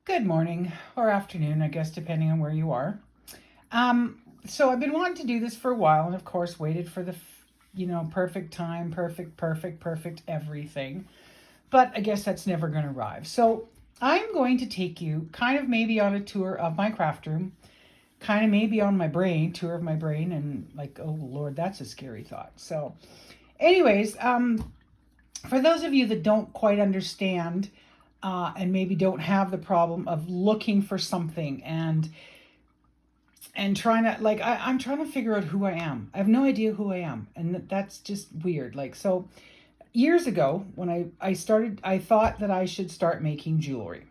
Good morning or afternoon, I guess, depending on where you are. So I've been wanting to do this for a while, and of course, waited for the, perfect time, perfect everything. But I guess that's never going to arrive. So I'm going to take you kind of maybe on a tour of my craft room, kind of maybe on my brain, tour of my brain, and like, oh Lord, that's a scary thought. So, anyways, for those of you that don't quite understand and maybe don't have the problem of looking for something and trying to I'm trying to figure out who I am. I have no idea who I am, and that's just weird. So years ago when I started, I thought that I should start making jewelry.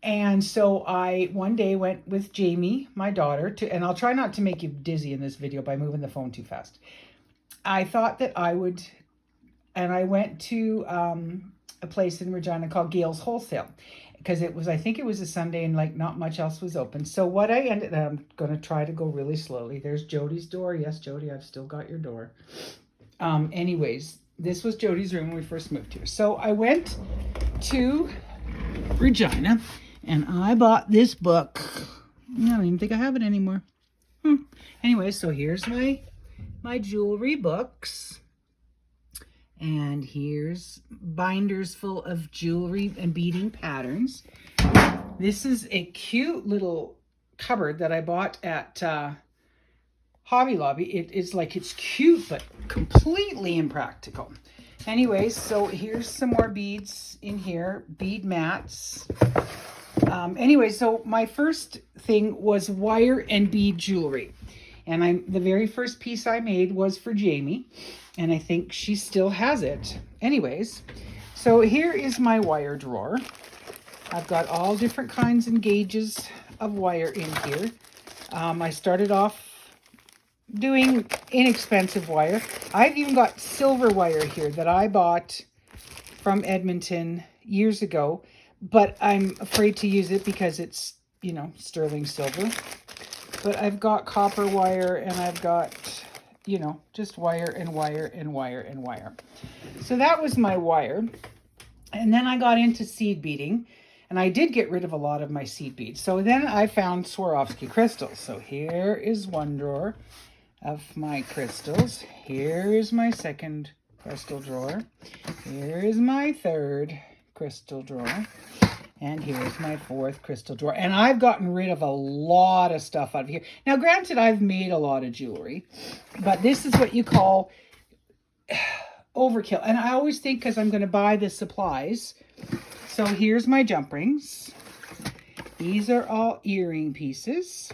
And so I one day went with Jamie, my daughter, to, and I'll try not to make you dizzy in this video by moving the phone too fast. I thought that I would, and I went to a place in Regina called Gale's Wholesale, because I think it was a Sunday and like not much else was open. So what I ended, I'm going to try to go really slowly. There's Jody's door. Yes, Jody, I've still got your door. Anyways, this was Jody's room when we first moved here. So I went to Regina and I bought this book. I don't even think I have it anymore. Anyway, so here's my jewelry books. And here's binders full of jewelry and beading patterns. This is a cute little cupboard that I bought at Hobby Lobby. It's cute, but completely impractical. Anyways, so here's some more beads in here, bead mats. Anyway, so my first thing was wire and bead jewelry. And the very first piece I made was for Jamie, and I think she still has it. Anyways, so here is my wire drawer. I've got all different kinds and gauges of wire in here. I started off doing inexpensive wire. I've even got silver wire here that I bought from Edmonton years ago, but I'm afraid to use it because it's, sterling silver. But I've got copper wire, and I've got, just wire and wire and wire and wire. So that was my wire. And then I got into seed beading, and I did get rid of a lot of my seed beads. So then I found Swarovski crystals. So here is one drawer of my crystals. Here is my second crystal drawer. Here is my third crystal drawer. And here's my fourth crystal drawer. And I've gotten rid of a lot of stuff out of here. Now, granted, I've made a lot of jewelry, but this is what you call overkill. And I always think, because I'm going to buy the supplies. So here's my jump rings. These are all earring pieces.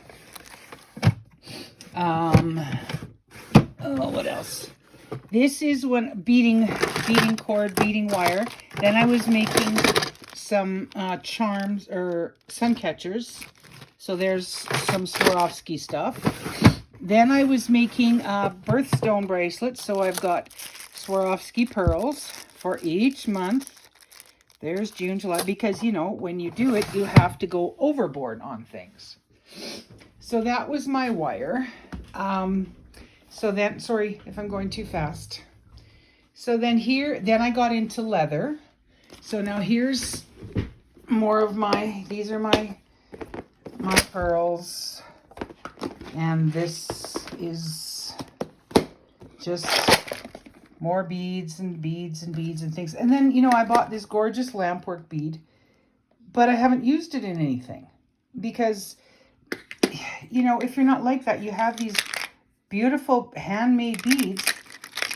What else? This is when beading cord, beading wire. Then I was making some charms or sun catchers. So there's some Swarovski stuff. Then I was making birthstone bracelets. So I've got Swarovski pearls for each month. There's June, July, because, when you do it, you have to go overboard on things. So that was my wire. So then, sorry if I'm going too fast. So then I got into leather. So now here's more of these are my pearls. And this is just more beads and beads and beads and things. And then, I bought this gorgeous lampwork bead, but I haven't used it in anything. Because, if you're not like that, you have these beautiful handmade beads,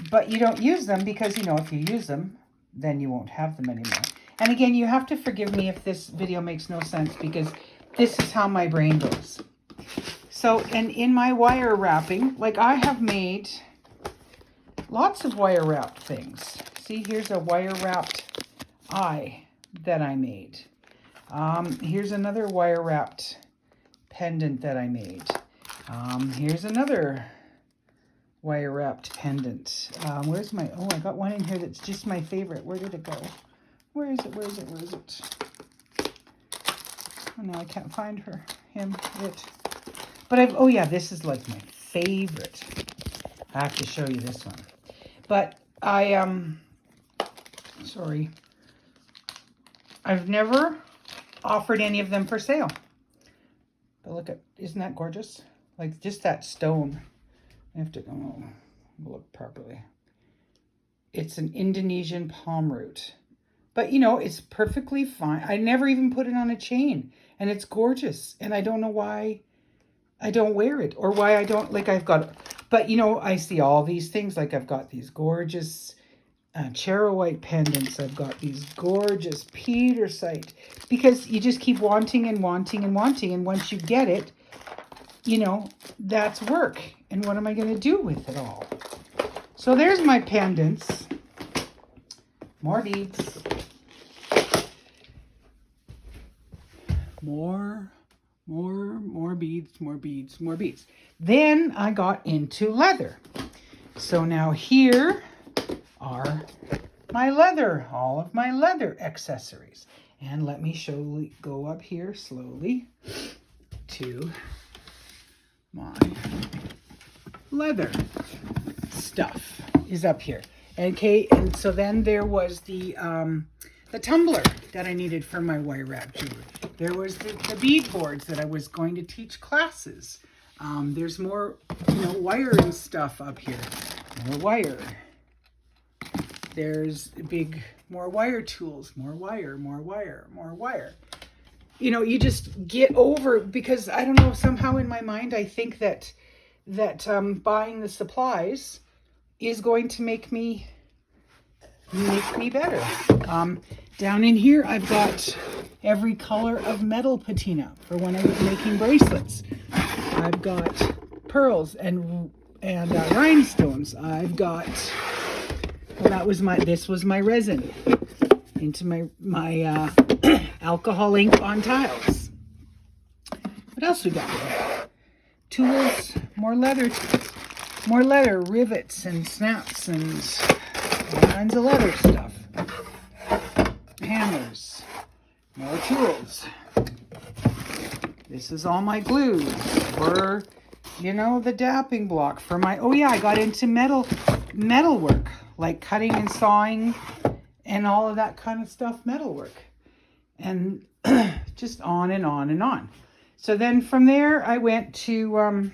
but you don't use them because, if you use them, then you won't have them anymore. And again, you have to forgive me if this video makes no sense, because this is how my brain goes. So, and in my wire wrapping, I have made lots of wire wrapped things. See, here's a wire wrapped eye that I made. Here's another wire wrapped pendant that I made. Here's another wire wrapped pendant. Where's my, I got one in here that's just my favorite. Where did it go? Where is it? Oh no, I can't find her, him, it. But this is like my favorite. I have to show you this one. But sorry. I've never offered any of them for sale. But look at, isn't that gorgeous? Like just that stone. I have to look properly. It's an Indonesian palm root. But you know, it's perfectly fine. I never even put it on a chain. And it's gorgeous. And I don't know why I don't wear it. Or why I don't, like I've got, but you know, I see all these things. Like I've got these gorgeous charoite pendants. I've got these gorgeous petersite. Because you just keep wanting and wanting and wanting. And once you get it, you know, that's work. And what am I going to do with it all? So there's my pendants. More beads. More beads, more beads, more beads. Then I got into leather. So now here are my leather, all of my leather accessories. And let me go up here slowly to my leather stuff is up here. Okay, and so then there was the tumbler that I needed for my wire wrap jewelry. There was the bead boards that I was going to teach classes. There's more, you know, wire and stuff up here. More wire. There's more wire tools, more wire, more wire, more wire. You know, you just get over, because I don't know, somehow in my mind I think that buying the supplies is going to make me better. Down in here I've got every color of metal patina for when I was making bracelets. I've got pearls and rhinestones. I've got, well, this was my resin into my alcohol ink on tiles. What else we got here? Tools, more leather tools, more leather, rivets and snaps and all kinds of leather stuff. Hammers, more tools. This is all my glues for, you know, the dapping block for my, oh yeah, I got into metal work, like cutting and sawing and all of that kind of stuff, metal work. And just on and on and on. So then from there I went to, oh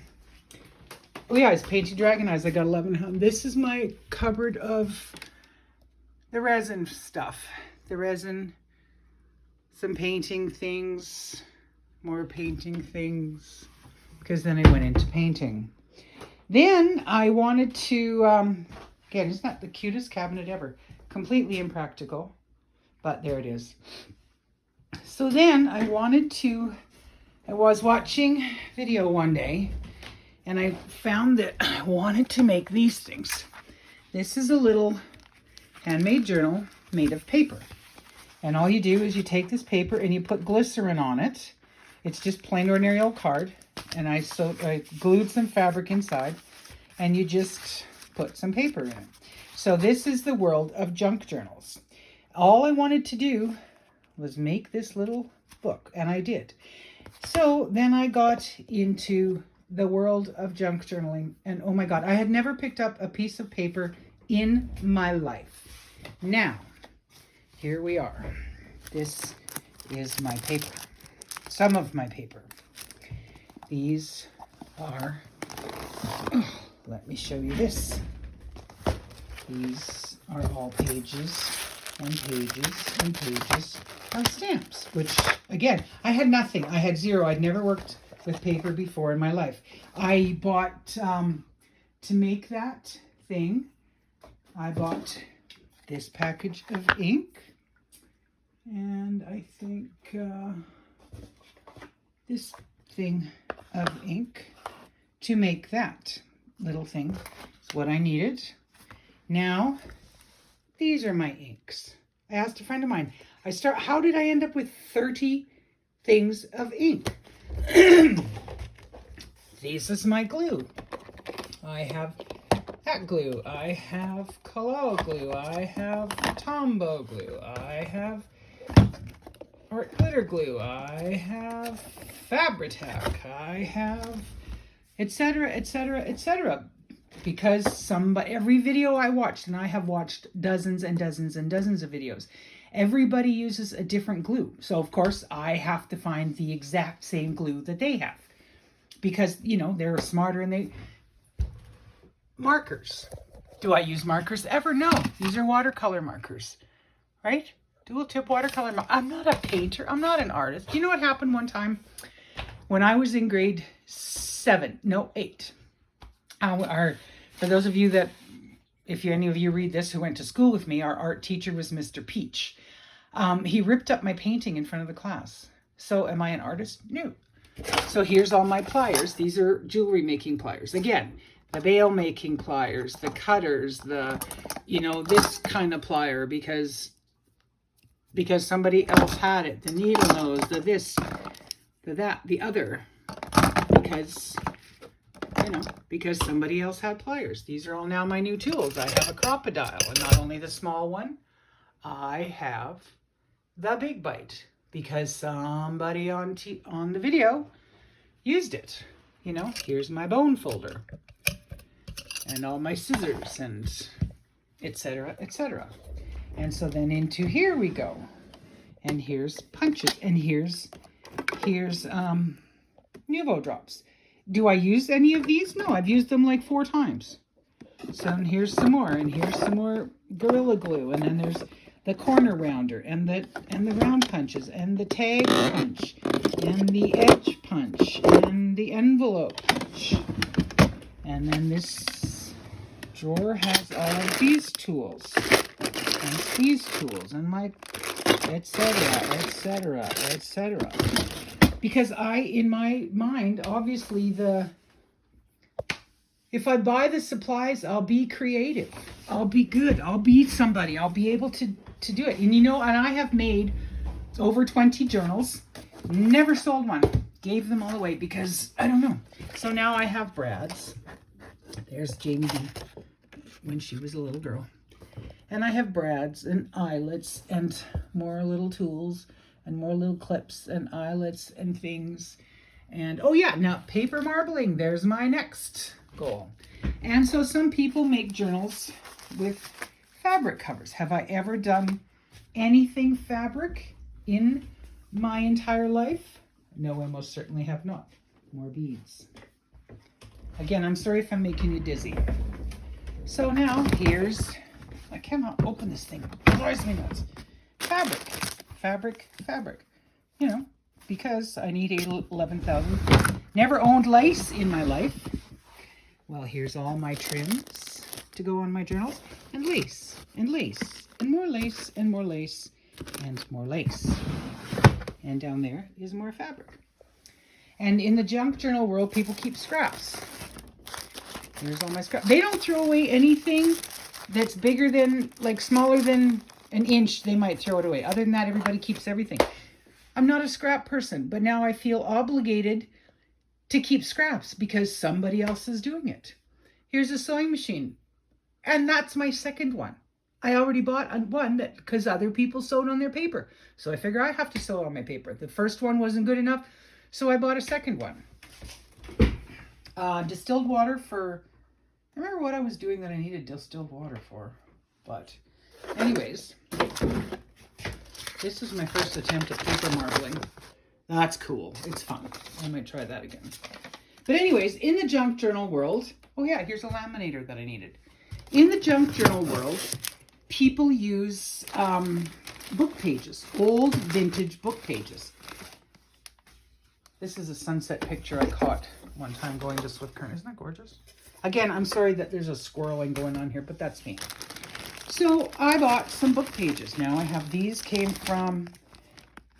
yeah, I was painting dragon eyes. I got 11. This is my cupboard of the resin stuff. The resin, some painting things, more painting things, because then I went into painting. Then I wanted to, again, isn't that the cutest cabinet ever? Completely impractical, but there it is. So then I was watching video one day, and I found that I wanted to make these things. This is a little handmade journal made of paper. And all you do is you take this paper and you put glycerin on it. It's just plain ordinary old card. And I glued some fabric inside, and you just put some paper in it. So this is the world of junk journals. All I wanted to do was make this little book, and I did. So then I got into the world of junk journaling, and oh my God, I had never picked up a piece of paper in my life. Now, here we are. This is my paper. Some of my paper. These are, let me show you this. These are all pages and pages and pages of stamps, which again, I had nothing. I had zero. I'd never worked with paper before in my life. I bought, to make that thing, I bought this package of ink, and I think this thing of ink to make that little thing is what I needed. Now, these are my inks. I asked a friend of mine, how did I end up with 30 things of ink? This is my glue. I have that glue. I have Color glue. I have Tombow glue. I have glitter glue. I have Fabri-Tac. I have etc., etc., etc. Because every video I watched, and I have watched dozens and dozens and dozens of videos, Everybody uses a different glue. So of course I have to find the exact same glue that they have because, you know, they're smarter and they... Markers. Do I use markers ever? No. These are watercolor markers, right? Dual tip watercolor. I'm not a painter. I'm not an artist. You know what happened one time when I was in grade 8? For those of you that, if any of you read this who went to school with me, our art teacher was Mr. Peach. He ripped up my painting in front of the class. So am I an artist? No. So here's all my pliers. These are jewelry making pliers. Again, the veil making pliers, the cutters, the, you know, this kind of plier because somebody else had it. The needle nose, the this, the that, the other. Because, you know, because somebody else had pliers. These are all now my new tools. I have a crocodile, and not only the small one, I have the big bite because somebody on the video used it. You know, here's my bone folder and all my scissors and etc., etc. And so then into here we go. And here's punches and here's Nuvo drops. Do I use any of these? No, I've used them like 4 times. So and here's some more, and here's some more Gorilla Glue, and then there's the corner rounder, and the round punches, and the tag punch, and the edge punch, and the envelope punch. And then this drawer has all of these tools, and these tools, and my etc., etc., etc. Because in my mind, obviously if I buy the supplies, I'll be creative. I'll be good. I'll be somebody. I'll be able to do it. And you know, and I have made over 20 journals. Never sold one. Gave them all away because, I don't know. So now I have Brad's. There's Jamie B when she was a little girl. And I have Brad's and eyelets and more little tools and more little clips and eyelets and things. And, oh yeah, now paper marbling. There's my next goal. And so some people make journals with fabric covers. Have I ever done anything fabric in my entire life? No, I most certainly have not. More beads. Again, I'm sorry if I'm making you dizzy. So now here's, I cannot open this thing. It drives me nuts. Fabric, fabric, fabric. You know, because I need 11,000. Never owned lace in my life. Well, here's all my trims to go on my journals. And lace, and lace, and more lace, and more lace, and more lace. And down there is more fabric. And in the junk journal world, people keep scraps. Here's all my scraps. They don't throw away anything that's bigger than, like smaller than an inch. They might throw it away. Other than that, everybody keeps everything. I'm not a scrap person, but now I feel obligated to keep scraps because somebody else is doing it. Here's a sewing machine. And that's my second one. I already bought one that because other people sewed on their paper. So I figure I have to sew on my paper. The first one wasn't good enough, so I bought a second one. Distilled water for, I remember what I was doing that I needed distilled water for. But anyways, this is my first attempt at paper marbling. That's cool. It's fun. I might try that again. But anyways, in the junk journal world, oh yeah, here's a laminator that I needed. In the junk journal world, people use book pages, old vintage book pages. This is a sunset picture I caught one time going to Swift Current. Isn't that gorgeous? Again, I'm sorry that there's a squirreling going on here, but that's me. So I bought some book pages. Now I have these came from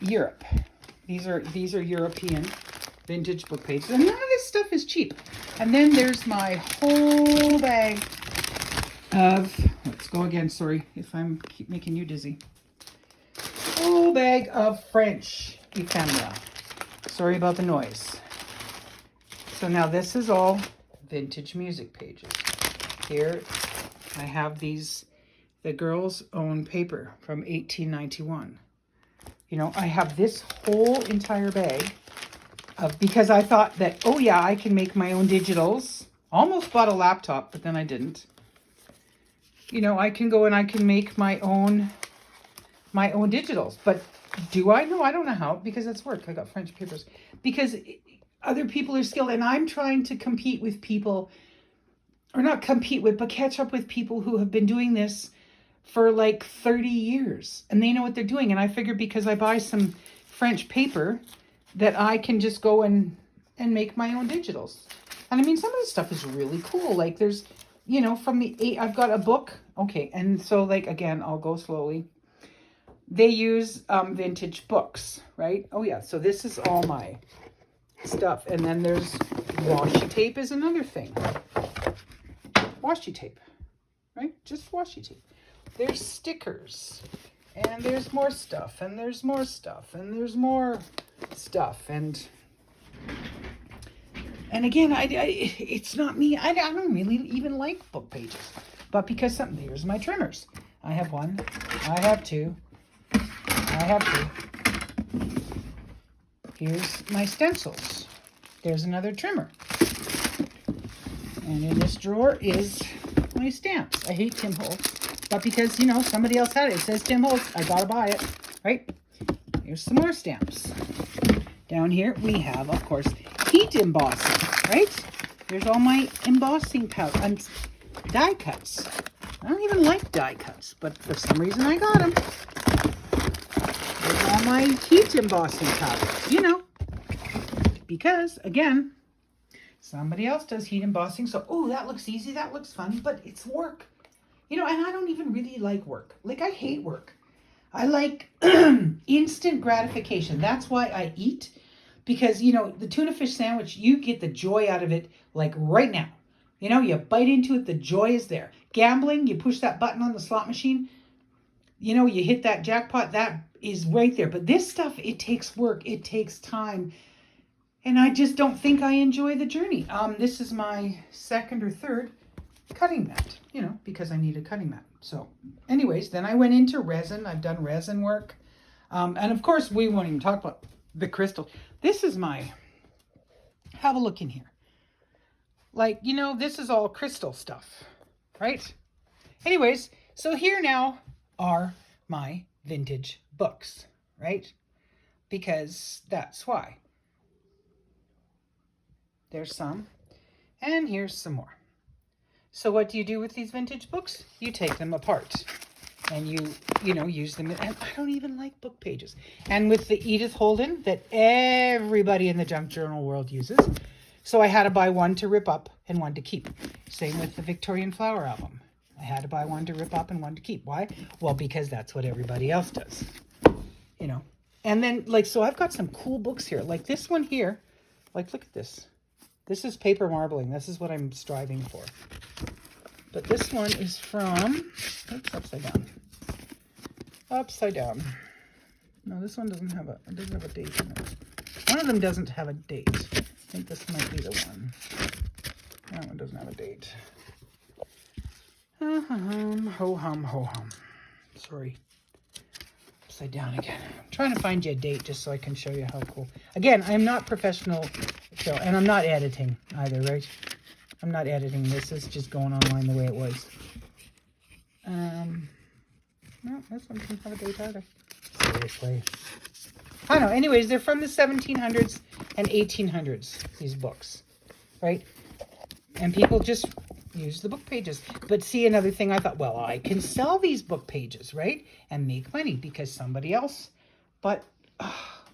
Europe. These are European vintage book pages. And none of this stuff is cheap. And then there's my whole bag of, let's go again, sorry if I'm keep making you dizzy. Whole bag of French ephemera. Sorry about the noise. So now this is all vintage music pages. Here I have these, the girls' own paper from 1891. You know, I have this whole entire bag of, because I thought that, oh yeah, I can make my own digitals. Almost bought a laptop, but then I didn't. You know, I can go and I can make my own my own digitals. But do I? No, I don't know how, because it's work. I got French papers. Because other people are skilled, and I'm trying to compete with people, or not compete with, but catch up with people who have been doing this for like 30 years, and they know what they're doing. And I figured because I buy some French paper that I can just go and make my own digitals. And I mean, some of the stuff is really cool. Like there's, you know, from the I've got a book. Okay. And so like, again, I'll go slowly. They use vintage books, right? Oh yeah. So this is all my stuff. And then there's washi tape is another thing. Washi tape, right? Just washi tape. There's stickers, and there's more stuff, and there's more stuff, and there's more stuff. And again, it's not me. I don't really even like book pages. But because here's my trimmers. I have one. I have two. I have two. Here's my stencils. There's another trimmer. And in this drawer is my stamps. I hate Tim Holtz. But because, you know, somebody else had it. It says Tim Holtz. I gotta buy it. Right? Here's some more stamps. Down here we have, of course, heat embossing. Right? Here's all my embossing powder and die cuts. I don't even like die cuts, but for some reason I got them. There's all my heat embossing powders, you know. Because, again, somebody else does heat embossing. So, oh, that looks easy. That looks fun, but it's work. You know, and I don't even really like work. Like, I hate work. I like instant gratification. That's why I eat. Because, you know, the tuna fish sandwich, you get the joy out of it, like, right now. You know, you bite into it, the joy is there. Gambling, you push that button on the slot machine. You know, you hit that jackpot, that is right there. But this stuff, it takes work. It takes time. And I just don't think I enjoy the journey. This is my second or third cutting mat, you know, because I need a cutting mat. So anyways, then I went into resin. I've done resin work. And of course, we won't even talk about the crystal. This is my, have a look in here. Like, you know, this is all crystal stuff, right? Anyways, so here now are my vintage books, right? Because that's why. There's some, and here's some more. So what do you do with these vintage books? You take them apart, and you know, use them. And I don't even like book pages. And with the Edith Holden that everybody in the junk journal world uses, so I had to buy one to rip up and one to keep. Same with the Victorian Flower album. I had to buy one to rip up and one to keep. Why? Well, because that's what everybody else does, you know. And then, like, so I've got some cool books here. Like this one here. Like, look at this. This is paper marbling. This is what I'm striving for. But this one is from, oops, upside down. Upside down. No, this one doesn't have a date in it. One of them doesn't have a date. I think this might be the one. That one doesn't have a date. Ho hum, ho hum. Sorry. Upside down again. I'm trying to find you a date just so I can show you how cool. Again, I'm not professional, so, and I'm not editing either, right? I'm not editing this. It's just going online the way it was. No, this one doesn't have a date either. Seriously. I don't know. Anyways, they're from the 1700s and 1800s, these books, right? And people just use the book pages. But see, another thing, I thought, well, I can sell these book pages, right? And make money because somebody else. But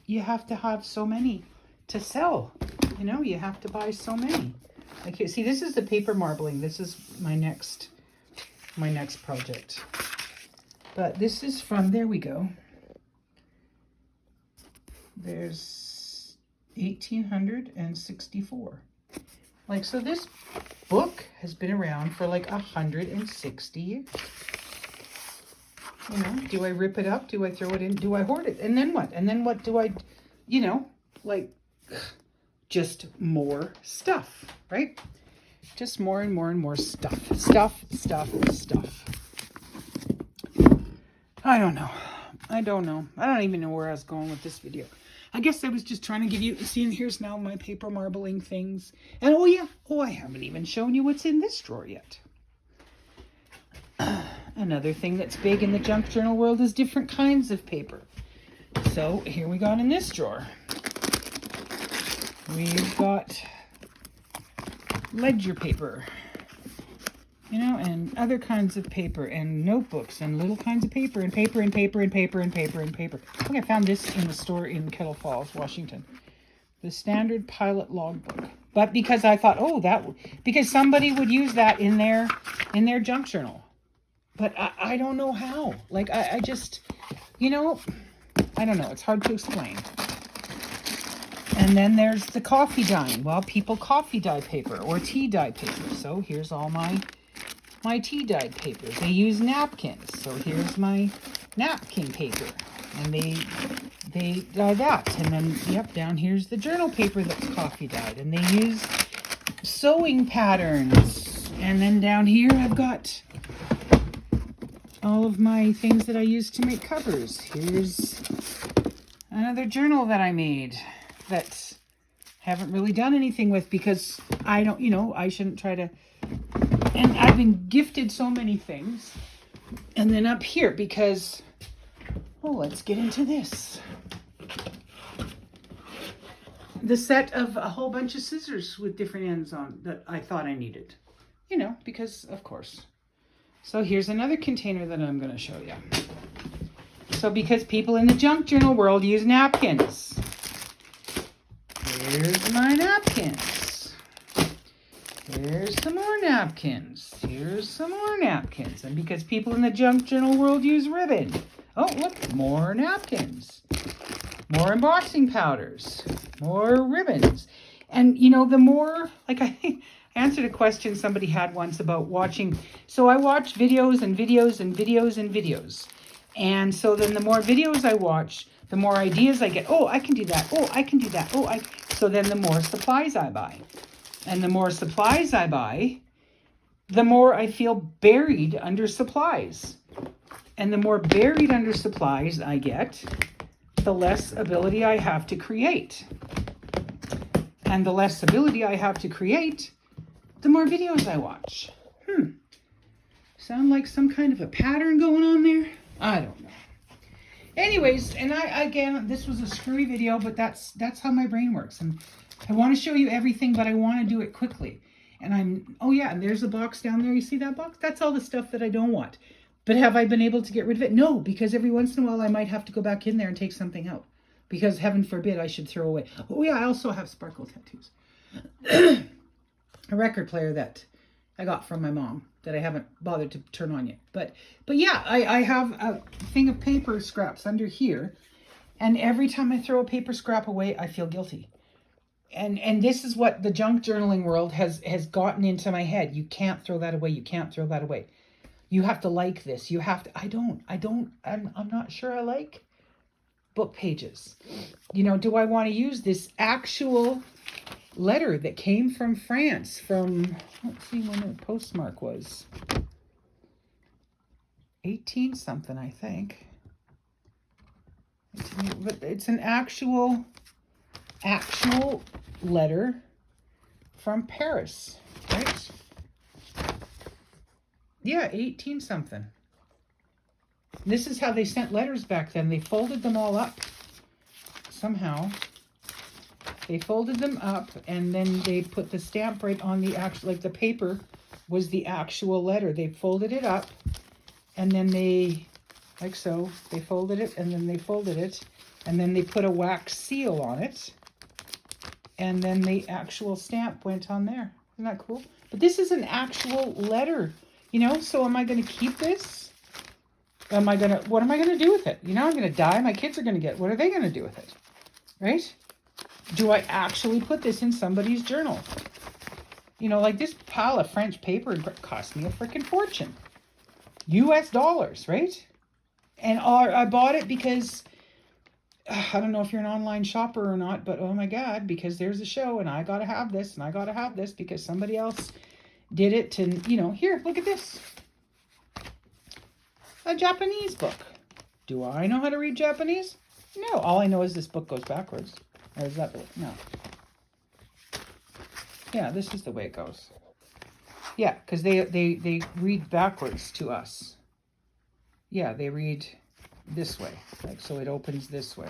you have to have so many to sell. You know, you have to buy so many. Like, here, see, this is the paper marbling. This is my next project. But this is from, there we go. There's 1864. Like, so this book has been around for like 160 years. You know, do I rip it up? Do I throw it in? Do I hoard it? And then what? And then what do I, you know, like, just more stuff, right? Just more and more and more stuff. Stuff. I don't know. I don't even know where I was going with this video. I guess I was just trying to give you, see, and here's now my paper marbling things. And oh yeah, I haven't even shown you what's in this drawer yet. And Another thing that's big in the junk journal world is different kinds of paper. So here we got in this drawer. We've got ledger paper, you know, and other kinds of paper, and notebooks, and little kinds of paper, and paper, and paper, and paper, and paper, and paper. I think I found this in the store in Kettle Falls, Washington. The Standard Pilot Logbook. But because I thought, oh, because somebody would use that in their junk journal. But I don't know how. Like, I just, you know, I don't know. It's hard to explain. And then there's the coffee dyeing. Well, people coffee dye paper or tea dye paper. So here's all my tea dyed paper. They use napkins. So here's my napkin paper. And they dye that. And then, yep, down here's the journal paper that's coffee dyed. And they use sewing patterns. And then down here I've got all of my things that I use to make covers. Here's another journal that I made that haven't really done anything with because I don't, you know, I shouldn't try to, and I've been gifted so many things. And then up here, because, oh, let's get into this. The set of a whole bunch of scissors with different ends on that I thought I needed, you know, because of course. So here's another container that I'm going to show you. So because people in the junk journal world use napkins. Here's my napkins. Here's some more napkins. Here's some more napkins. And because people in the junk journal world use ribbon. Oh, look, more napkins. More embossing powders. More ribbons. And, you know, the more, like I answered a question somebody had once about watching. So I watch videos and videos and videos and videos. And so then the more videos I watch, the more ideas I get. Oh, I can do that. Oh, I can do that. Oh, so then the more supplies I buy. And the more supplies I buy, the more I feel buried under supplies. And the more buried under supplies I get, the less ability I have to create. And the less ability I have to create, the more videos I watch. Sound like some kind of a pattern going on there? I don't know. Anyways, and again, this was a screwy video, but that's how my brain works. And I want to show you everything, but I want to do it quickly. And oh yeah, and there's a box down there. You see that box? That's all the stuff that I don't want. But have I been able to get rid of it? No, because every once in a while I might have to go back in there and take something out. Because heaven forbid I should throw away. Oh yeah, I also have sparkle tattoos. A record player that I got from my mom that I haven't bothered to turn on yet. But yeah, I have a thing of paper scraps under here. And every time I throw a paper scrap away, I feel guilty. And this is what the junk journaling world has gotten into my head. You can't throw that away. You can't throw that away. You have to like this. You have to, I'm not sure I like book pages. You know, do I want to use this actual letter that came from France from, let's see when the postmark was. 18 something, I think. But it's an actual letter from Paris, right? Yeah, 18 something. This is how they sent letters back then. They folded them all up somehow. They folded them up and then they put the stamp right on the actual, like the paper was the actual letter. They folded it up and then they, like so, they folded it and then they folded it and then they put a wax seal on it. And then the actual stamp went on there. Isn't that cool? But this is an actual letter, you know? So am I going to keep this? What am I going to do with it? You know, I'm going to die. My kids are going to get, what are they going to do with it? Right? Do I actually put this in somebody's journal? You know, like this pile of French paper cost me a freaking fortune. US dollars, right? And I bought it because, I don't know if you're an online shopper or not, but oh my God, because there's a show and I got to have this and I got to have this because somebody else did it to, you know, here, look at this. A Japanese book. Do I know how to read Japanese? No, all I know is this book goes backwards. Or is that the way? No. Yeah, this is the way it goes. Yeah, because they read backwards to us. Yeah, they read this way. Like, so it opens this way.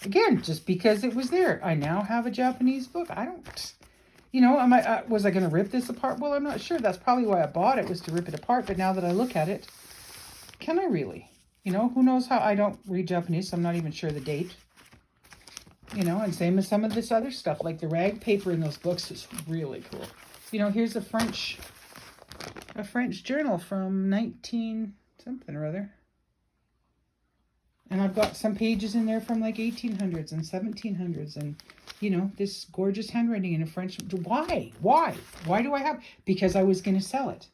Again, just because it was there. I now have a Japanese book. I don't, was I going to rip this apart? Well, I'm not sure. That's probably why I bought it, was to rip it apart. But now that I look at it, can I really? Who knows how? I don't read Japanese, so I'm not even sure the date. And same as some of this other stuff, like the rag paper in those books is really cool. Here's a French journal from 19 something or other. And I've got some pages in there from like 1800s and 1700s and, this gorgeous handwriting in a French. Why? Why do I have? Because I was going to sell it.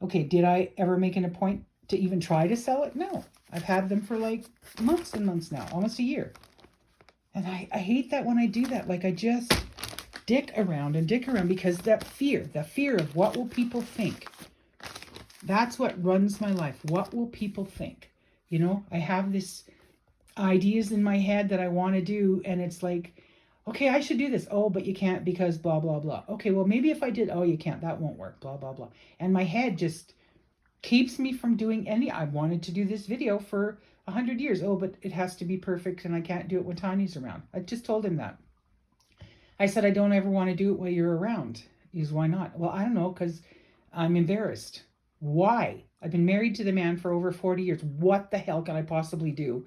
Okay, did I ever make it a point to even try to sell it? No. I've had them for like months and months now, almost a year. And I hate that when I do that. Like, I just dick around because that fear of what will people think, that's what runs my life. What will people think? I have this ideas in my head that I want to do, and it's like, okay, I should do this. Oh, but you can't because blah, blah, blah. Okay, well, maybe if I did, oh, you can't, that won't work, blah, blah, blah. And my head just keeps me from doing I wanted to do this video for 100 years. Oh, but it has to be perfect, and I can't do it when Tiny's around. I just told him that. I said, I don't ever want to do it while you're around. He goes, why not? Well, I don't know, because I'm embarrassed. Why? I've been married to the man for over 40 years. What the hell can I possibly do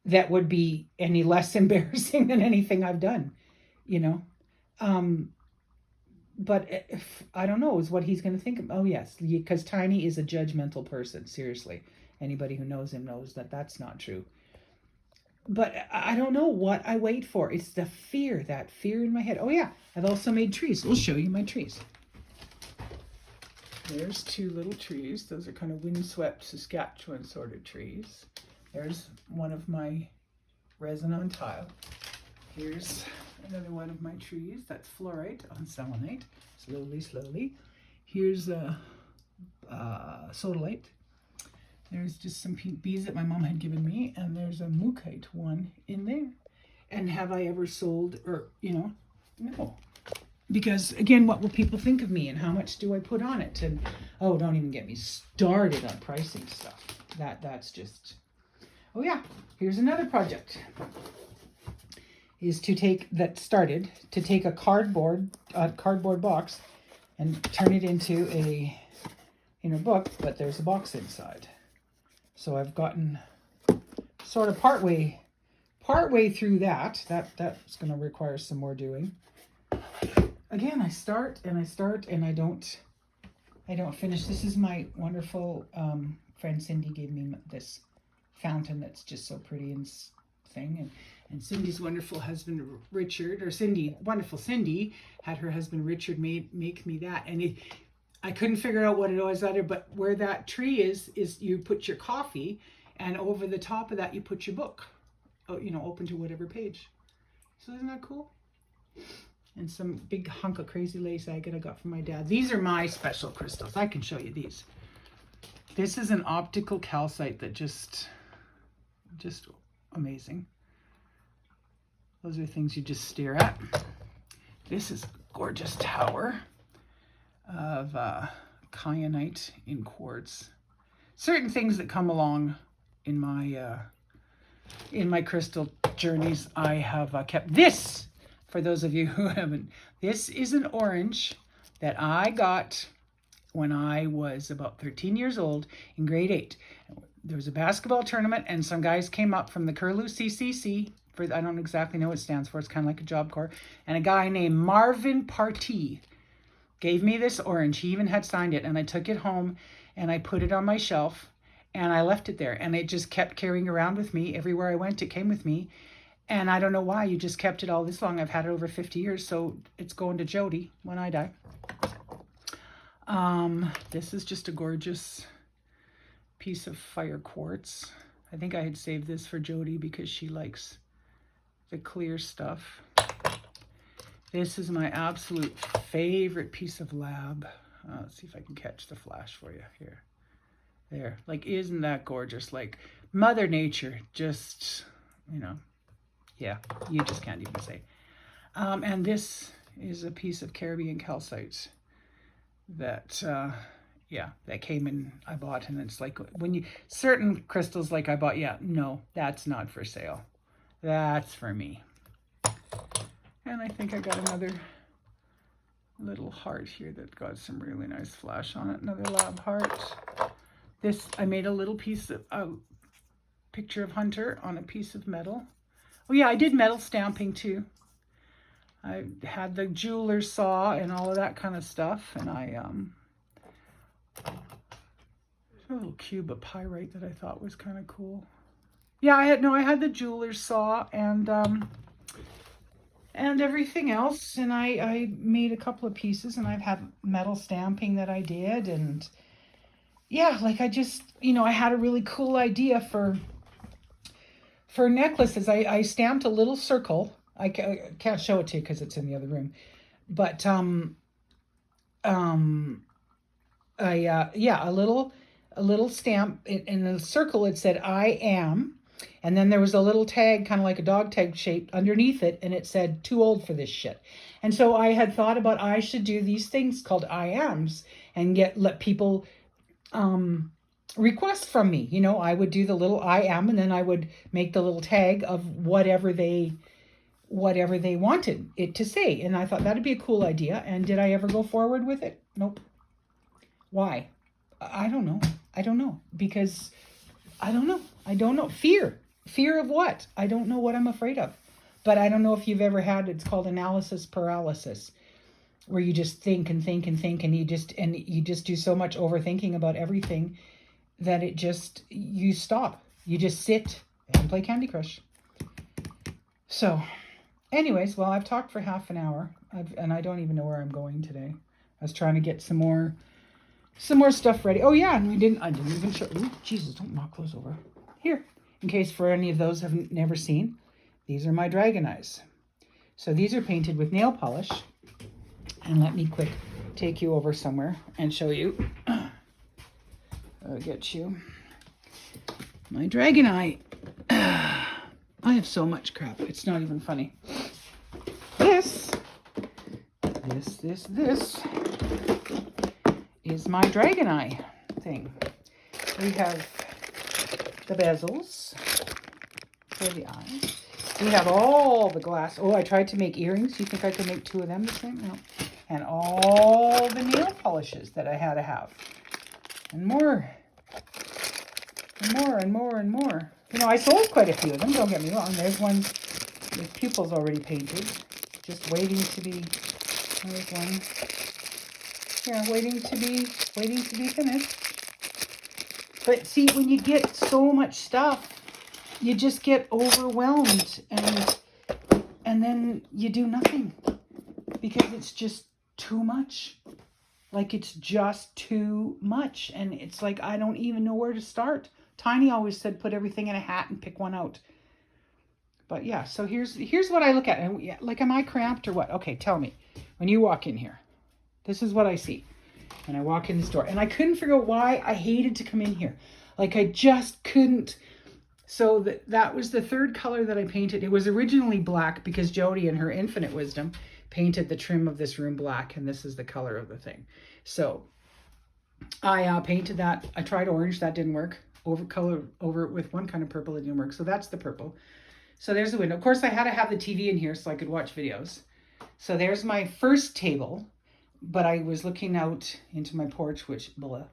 that would be any less embarrassing than anything I've done? But if, I don't know, is what he's going to think of. Oh, yes, because Tiny is a judgmental person. Seriously. Anybody who knows him knows that that's not true. But I don't know what I wait for. It's the fear, that fear in my head. Oh, yeah, I've also made trees. We'll show you my trees. There's two little trees. Those are kind of windswept Saskatchewan sort of trees. There's one of my resin on tile. Here's another one of my trees. That's fluorite on selenite. Slowly. Here's a sodalite. There's just some pink bees that my mom had given me. And there's a mookaite one in there. And have I ever sold, or, no. Because, again, what will people think of me, and how much do I put on it? And, oh, don't even get me started on pricing stuff. That's just... Oh, yeah, here's another project. Is to take a cardboard box and turn it into a book, but there's a box inside. So I've gotten sort of partway through that. That's going to require some more doing. Again, I start and I don't finish. This is my wonderful friend Cindy gave me this fountain that's just so pretty and thing. And Cindy's wonderful husband Richard, or wonderful Cindy, had her husband Richard make me that. And I couldn't figure out what it was either, but where that tree is you put your coffee, and over the top of that you put your book, open to whatever page. So isn't that cool? And some big hunk of crazy lace agate I got from my dad. These are my special crystals. I can show you these. This is an optical calcite that just amazing. Those are things you just stare at. This is a gorgeous tower of kyanite in quartz. Certain things that come along in my crystal journeys, I have kept. This, for those of you who haven't, this is an orange that I got when I was about 13 years old in grade 8. There was a basketball tournament, and some guys came up from the Curlew CCC, I don't exactly know what it stands for, it's kind of like a Job Corps, and a guy named Marvin Partee gave me this orange. He even had signed it, and I took it home, and I put it on my shelf, and I left it there, and it just kept carrying around with me. Everywhere I went, it came with me, and I don't know why. You just kept it all this long. I've had it over 50 years, so it's going to Jody when I die. This is just a gorgeous piece of fire quartz. I think I had saved this for Jody because she likes the clear stuff. This is my absolute favorite piece of lab. Let's see if I can catch the flash for you here. There, like, isn't that gorgeous? Like, Mother Nature just, yeah, you just can't even say. And this is a piece of Caribbean calcite that Yeah, that came in, I bought, and it's like when you, certain crystals like I bought, yeah, no, that's not for sale. That's for me. And I think I got another little heart here that got some really nice flash on it. Another lab heart. This, I made a little piece of a picture of Hunter on a piece of metal. Oh yeah, I did metal stamping too. I had the jeweler's saw and all of that kind of stuff, and I a little cube of pyrite that I thought was kind of cool. Yeah, I had the jeweler's saw and everything else, and I made a couple of pieces, and I've had metal stamping that I did, and yeah, like I just, I had a really cool idea for necklaces. I stamped a little circle. I can't show it to you because it's in the other room, but yeah, a little stamp in the circle. It said I am, and then there was a little tag, kind of like a dog tag shaped underneath it, and it said too old for this shit. And so I had thought about I should do these things called I ams and let people request from me. I would do the little I am, and then I would make the little tag of whatever they wanted it to say. And I thought that'd be a cool idea. And did I ever go forward with it? Nope. Why? I don't know. Because I don't know. Fear of what? I don't know what I'm afraid of. But I don't know if you've ever had, it's called analysis paralysis, where you just think and think and think, and you just do so much overthinking about everything that you stop. You just sit and play Candy Crush. So anyways, well, I've talked for half an hour, and I don't even know where I'm going today. I was trying to get some more stuff ready. Oh yeah, and I didn't even show. Ooh, Jesus, don't knock those over. Here, in case for any of those have never seen, these are my dragon eyes. So these are painted with nail polish. And let me quick take you over somewhere and show you. I'll get you my dragon eye. I have so much crap. It's not even funny. This is my dragon eye thing. We have the bezels for the eyes. We have all the glass. Oh, I tried to make earrings. You think I could make two of them the same? No. And all the nail polishes that I had to have. And more. And more and more and more. I sold quite a few of them, don't get me wrong. There's one with pupils already painted. Just waiting to be, there's one. Yeah, waiting to be finished. But see, when you get so much stuff, you just get overwhelmed, and then you do nothing because it's just too much. Like, it's just too much, and it's like I don't even know where to start. Tiny always said put everything in a hat and pick one out. But yeah, so here's what I look at. And like, am I cramped or what? Okay, tell me. When you walk in here, this is what I see. And I walk in this door, and I couldn't figure out why I hated to come in here. Like, I just couldn't. So that was the third color that I painted. It was originally black because Jody, in her infinite wisdom, painted the trim of this room black, and this is the color of the thing. So I painted that. I tried orange, that didn't work. Over it with one kind of purple, it didn't work. So that's the purple. So there's the window. Of course, I had to have the TV in here so I could watch videos. So there's my first table, but I was looking out into my porch, which blah.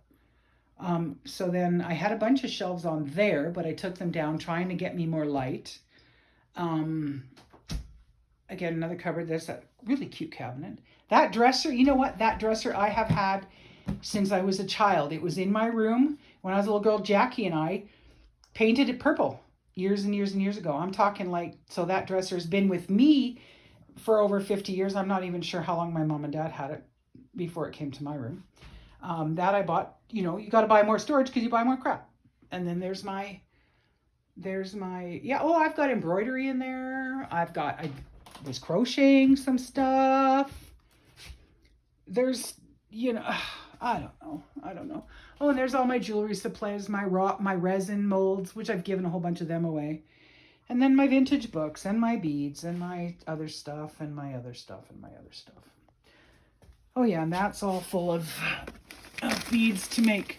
So then I had a bunch of shelves on there, but I took them down trying to get me more light. Again, another cupboard. There's a really cute cabinet. That dresser, you know what? That dresser I have had since I was a child. It was in my room when I was a little girl. Jackie and I painted it purple years and years and years ago. I'm talking like, so that dresser has been with me for over 50 years. I'm not even sure how long my mom and dad had it before it came to my room. That I bought, you got to buy more storage because you buy more crap. And then there's my, yeah, oh, I've got embroidery in there. I was crocheting some stuff. There's, I don't know. Oh, and there's all my jewelry supplies, my resin molds, which I've given a whole bunch of them away. And then my vintage books and my beads and my other stuff and my other stuff and my other stuff. Oh yeah, and that's all full of beads to make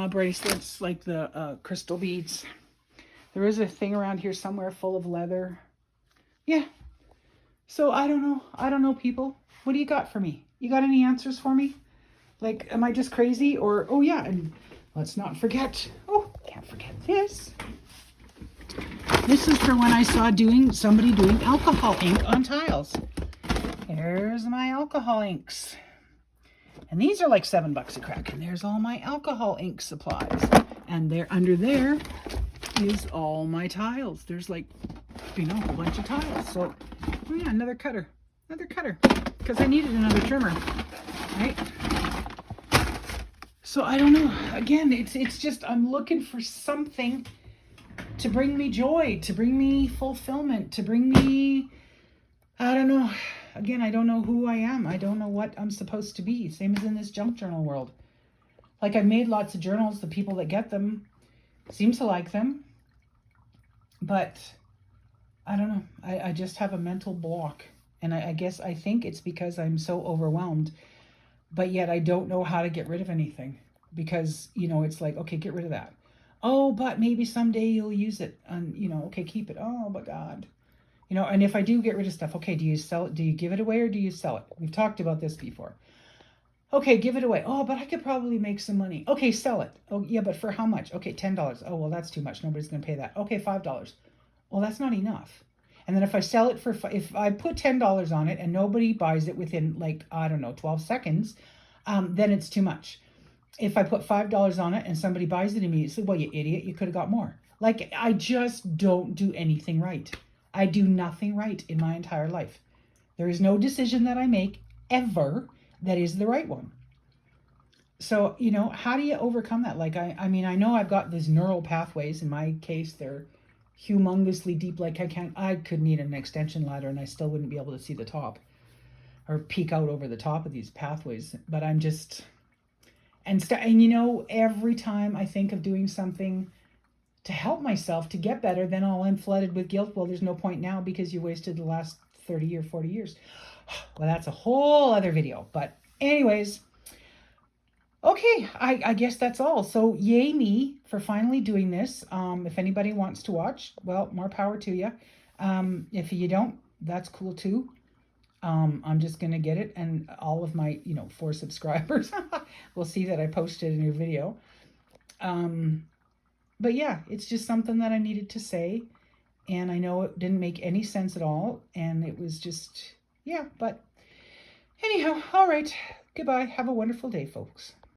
bracelets, like the crystal beads. There is a thing around here somewhere full of leather. Yeah. So I don't know. I don't know, people. What do you got for me? You got any answers for me? Like, am I just crazy? Or, oh yeah, and let's not forget. Oh, can't forget this. This is for when I saw somebody doing alcohol ink on tiles. There's my alcohol inks. And these are like $7 a crack. And there's all my alcohol ink supplies. And there, under there is all my tiles. There's like, a whole bunch of tiles. So, oh yeah, another cutter. Another cutter. Because I needed another trimmer. Right? So I don't know. Again, it's just, I'm looking for something to bring me joy, to bring me fulfillment, to bring me, I don't know. Again, I don't know who I am. I don't know what I'm supposed to be. Same as in this junk journal world. Like, I've made lots of journals. The people that get them seem to like them. But I don't know. I just have a mental block. And I think it's because I'm so overwhelmed. But yet I don't know how to get rid of anything. Because, it's like, okay, get rid of that. Oh, but maybe someday you'll use it. And, okay, keep it. Oh, my God. And if I do get rid of stuff, okay, do you sell it? Do you give it away or do you sell it? We've talked about this before. Okay, give it away. Oh, but I could probably make some money. Okay, sell it. Oh, yeah, but for how much? Okay, $10. Oh, well, that's too much. Nobody's going to pay that. Okay, $5. Well, that's not enough. And then if I sell it if I put $10 on it and nobody buys it within, like, I don't know, 12 seconds, then it's too much. If I put $5 on it and somebody buys it immediately, well, you idiot, you could have got more. Like, I just don't do anything right. I do nothing right in my entire life. There is no decision that I make ever that is the right one. So, how do you overcome that? Like, I mean, I know I've got these neural pathways. In my case, they're humongously deep. Like, I could need an extension ladder and I still wouldn't be able to see the top or peek out over the top of these pathways. But I'm just, and every time I think of doing something to help myself to get better, then I'm flooded with guilt. Well, there's no point now because you wasted the last 30 or 40 years. Well, that's a whole other video. But anyways, okay, I guess that's all. So yay me for finally doing this. If anybody wants to watch, well, more power to you. If you don't, that's cool too. I'm just going to get it. And all of my, 4 subscribers will see that I posted a new video. But yeah, it's just something that I needed to say. And I know it didn't make any sense at all. And it was just, yeah, but anyhow, all right. Goodbye. Have a wonderful day, folks.